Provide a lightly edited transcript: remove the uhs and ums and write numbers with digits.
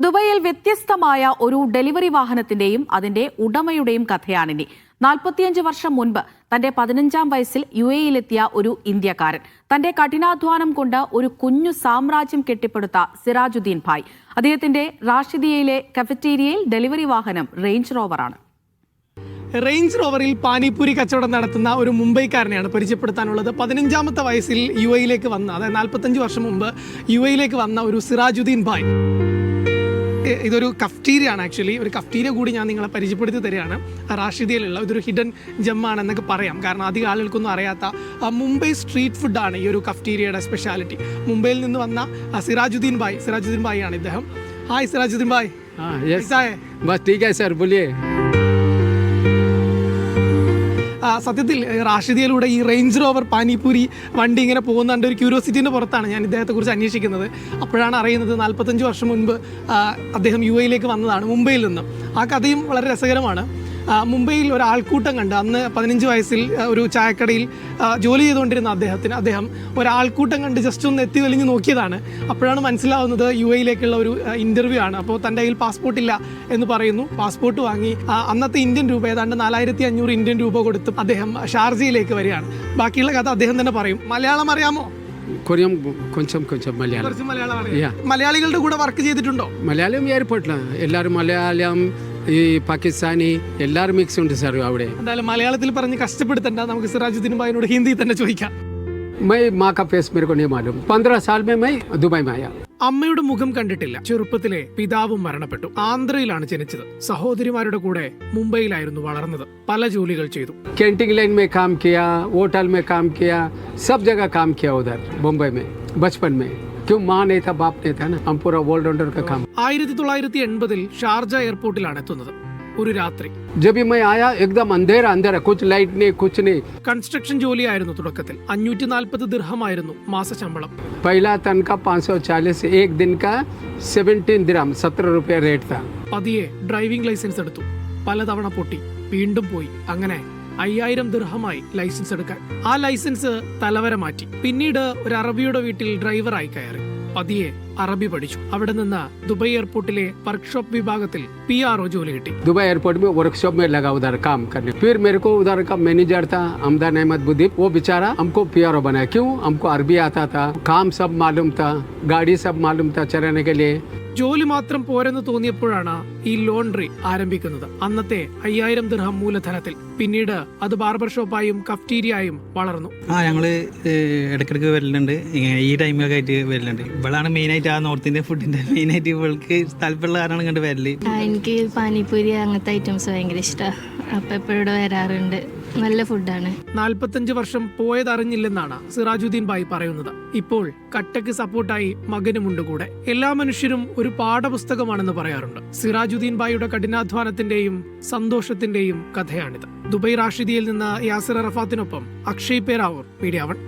ദുബൈയിൽ വ്യത്യസ്തമായ ഒരു ഡെലിവറി വാഹനത്തിന്റെയും അതിന്റെ ഉടമയുടെയും കഥയാണിനി. 45 വർഷം മുൻപ് തന്റെ 15-ാം വയസ്സിൽ UAE-യിലെത്തിയ ഒരു ഇന്ത്യക്കാരൻ തന്റെ കഠിനാധ്വാനം കൊണ്ട് ഒരു കുഞ്ഞു സാമ്രാജ്യം കെട്ടിപ്പടുത്ത സിറാജുദ്ദീൻ ഭായ്. അദ്ദേഹത്തിന്റെ റാഷിദിയയിലെ കഫറ്റീരിയയിൽ ഡെലിവറി വാഹനം റേഞ്ച് റോവറാണ്. റേഞ്ച് റോവറിൽ പാനിപൂരി കച്ചവടം നടത്തുന്ന ഒരു മുംബൈക്കാരനെയാണ് പരിചയപ്പെടുത്താനുള്ളത്. 15-ാമത്തെ വയസ്സിൽ UAE-യിലേക്ക് വന്ന, അതായത് 45 വർഷം മുമ്പ് UAE-യിലേക്ക് വന്ന ഒരു സിറാജുദ്ദീൻ ഭായ്. ഇതൊരു കഫ്റ്റീരിയ ആണ്. ആക്ച്വലി ഒരു കഫ്റ്റീരിയ കൂടി ഞാൻ നിങ്ങളെ പരിചയപ്പെടുത്തി തരികയാണ്. റാഷിദിയയിലുള്ള ഇതൊരു ഹിഡൻ ജമ്മാണെന്നൊക്കെ പറയാം. കാരണം അധികം ആളുകൾക്കൊന്നും അറിയാത്ത മുംബൈ സ്ട്രീറ്റ് ഫുഡാണ് ഈ ഒരു കഫ്റ്റീരിയയുടെ സ്പെഷ്യാലിറ്റി. മുംബൈയിൽ നിന്ന് വന്ന സിറാജുദ്ദീൻ ഭായ് ആണ് ഇദ്ദേഹം. ഹായ് സിറാജുദ്ദീൻ ഭായ്. സത്യത്തിൽ റാഷിദിയയിലൂടെ ഈ റേഞ്ച് റോവർ പാനിപൂരി വണ്ടി ഇങ്ങനെ പോകുന്നുണ്ട്. ഒരു ക്യൂരിയോസിറ്റിൻ്റെ പുറത്താണ് ഞാൻ ഇദ്ദേഹത്തെക്കുറിച്ച് അന്വേഷിക്കുന്നത്. അപ്പോഴാണ് അറിയുന്നത് 45 വർഷം മുൻപ് അദ്ദേഹം UAE-യിലേക്ക് വന്നതാണ് മുംബൈയിൽ നിന്ന്. ആ കഥയും വളരെ രസകരമാണ്. മുംബൈയിൽ ഒരു ആൾക്കൂട്ടം കണ്ട്, അന്ന് 15 വയസ്സിൽ ഒരു ചായക്കടയിൽ ജോലി ചെയ്തുകൊണ്ടിരുന്ന അദ്ദേഹം ഒരാൾക്കൂട്ടം കണ്ട് ജസ്റ്റ് ഒന്ന് എത്തി വലിഞ്ഞ് നോക്കിയതാണ്. അപ്പോഴാണ് മനസ്സിലാവുന്നത് UAE-യിലേക്കുള്ള ഒരു ഇൻ്റർവ്യൂ ആണ്. അപ്പോൾ തൻ്റെ കയ്യിൽ പാസ്പോർട്ട് ഇല്ല എന്ന് പറയുന്നു. പാസ്പോർട്ട് വാങ്ങി അന്നത്തെ ഇന്ത്യൻ രൂപ ഏതാണ്ട് 4500 ഇന്ത്യൻ രൂപ കൊടുത്ത് അദ്ദേഹം ഷാർജയിലേക്ക് വരികയാണ്. ബാക്കിയുള്ള കഥ അദ്ദേഹം തന്നെ പറയും. മലയാളം അറിയാമോ? മലയാളികളുടെ കൂടെ വർക്ക് ചെയ്തിട്ടുണ്ടോ? മലയാളം എയർപോർട്ടിലാണ് എല്ലാവരും മലയാളം ഈ പാകിസ്ഥാനി എല്ലാവരും മിക്സ് ഉണ്ട് സാർ അവിടെ. എന്തായാലും മലയാളത്തിൽ പറഞ്ഞ് കഷ്ടപ്പെടുത്തണ്ട, നമുക്ക് സിറാജുദ്ദീൻ ഭായിനോട് ഹിന്ദി തന്നെ ചോദിക്കാം. मैं माँ का फेस मेरे को नहीं मालूम. 15 साल में मैं दुबई में आया. അമ്മയുടെ മുഖം കണ്ടിട്ടില്ല. ചെറുപ്പത്തിലെ പിതാവും മരണപ്പെട്ടു. ആന്ധ്രയിലാണ് ജനിച്ചത്. സഹോദരിമാരുടെ കൂടെ മുംബൈയിലായിരുന്നു വളർന്നത്. പല ജോലികൾ ചെയ്തു. कैंटीन लाइन में काम किया, होटल में काम किया, सब जगह काम किया उधर मुंबई में बचपन में. क्यों माँ नहीं था, बाप नहीं था ना, हम पूरा ऑलराउंडर का काम. 1980-ൽ ഷാർജ എയർപോർട്ടിലാണ് എത്തുന്നത്. ഒരു രാത്രി जब भी मैं आया एकदम अंधेरा अंधेरा, कुछ लाइट नहीं कुछ नहीं. കൺസ്ട്രക്ഷൻ ജോലിയായിരുന്നു തുടക്കത്തിൽ. 540 ദിർഹമായിരുന്നു മാസശമ്പളം. पहला तनखा 540, एक दिन का 17 दिरहम, 17 रुपया रेट था. പതിയെ ഡ്രൈവിംഗ് ലൈസൻസ് എടുത്തു. പലതവണ പൊട്ടി, വീണ്ടും പോയി. അങ്ങനെ 5000 ദിർഹമായി ലൈസൻസ് എടുക്കാൻ. ആ ലൈസൻസ് തലവര മാറ്റി. പിന്നീട് ഒരു അറബിയുടെ വീട്ടിൽ ഡ്രൈവറായി കയറി. പതിയെ അറബി പഠിച്ചു. അവിടെ നിന്ന് ദുബൈ എയർപോർട്ടിലെ വർക്ക്ഷോപ്പ് വിഭാഗത്തിൽ PRO ജോലി കിട്ടി. दुबई एयरपोर्ट में वर्कशॉप में लगा उधर काम करने. फिर मेरे को उधर का मैनेजर था अमदान अहमद बुद्दीप, वो बेचारा हमको PRO बनाया. क्यों? हमको अरबी आता था, काम सब मालूम था, गाड़ी सब मालूम था चलाने के लिए. ജോലി മാത്രം പോരെന്ന് തോന്നിയപ്പോഴാണ് ഈ ലോണ്ടറി ആരംഭിക്കുന്നത്. അന്നത്തെ 5000 ദിർഹം മൂലധനത്തിൽ. പിന്നീട് അത് ബാർബർ ഷോപ്പായും കഫ്റ്റീരിയായും വളർന്നു. ഞങ്ങള് ഇടയ്ക്കിടയ്ക്ക് വരലുണ്ട്. ഈ ടൈമിലൊക്കെ ആയിട്ട് വരലുണ്ട്. ഇവളാണ് മെയിനായിട്ട് ആ നോർത്ത് ഇന്ത്യൻ ഫുഡിന്റെ മെയിനായിട്ട് ഇവൾക്ക് താല്പര്യമുള്ള കാരണമാണ് കണ്ട് വരല്. എനിക്ക് പാനിപൂരി അങ്ങനത്തെ ഐറ്റംസ് ഭയങ്കര ഇഷ്ടമാണ്. അപ്പൊ എപ്പോഴും വരാറുണ്ട്. നല്ല ഫുഡാണ്. 45 വർഷം പോയതറിഞ്ഞില്ലെന്നാണ് സിറാജുദ്ദീൻ ഭായ് പറയുന്നത്. ഇപ്പോൾ കട്ടക്ക് സപ്പോർട്ടായി മകനുമുണ്ട് കൂടെ. എല്ലാ മനുഷ്യരും ഒരു പാഠപുസ്തകമാണെന്ന് പറയാറുണ്ട്. സിറാജുദ്ദീൻ ഭായിയുടെ കഠിനാധ്വാനത്തിന്റെയും സന്തോഷത്തിന്റെയും കഥയാണിത്. ദുബൈ റാഷിദിയയിൽ നിന്ന് യാസിർ അറഫാത്തിനൊപ്പം അക്ഷയ് പേരാവൂർ, മീഡിയ 1.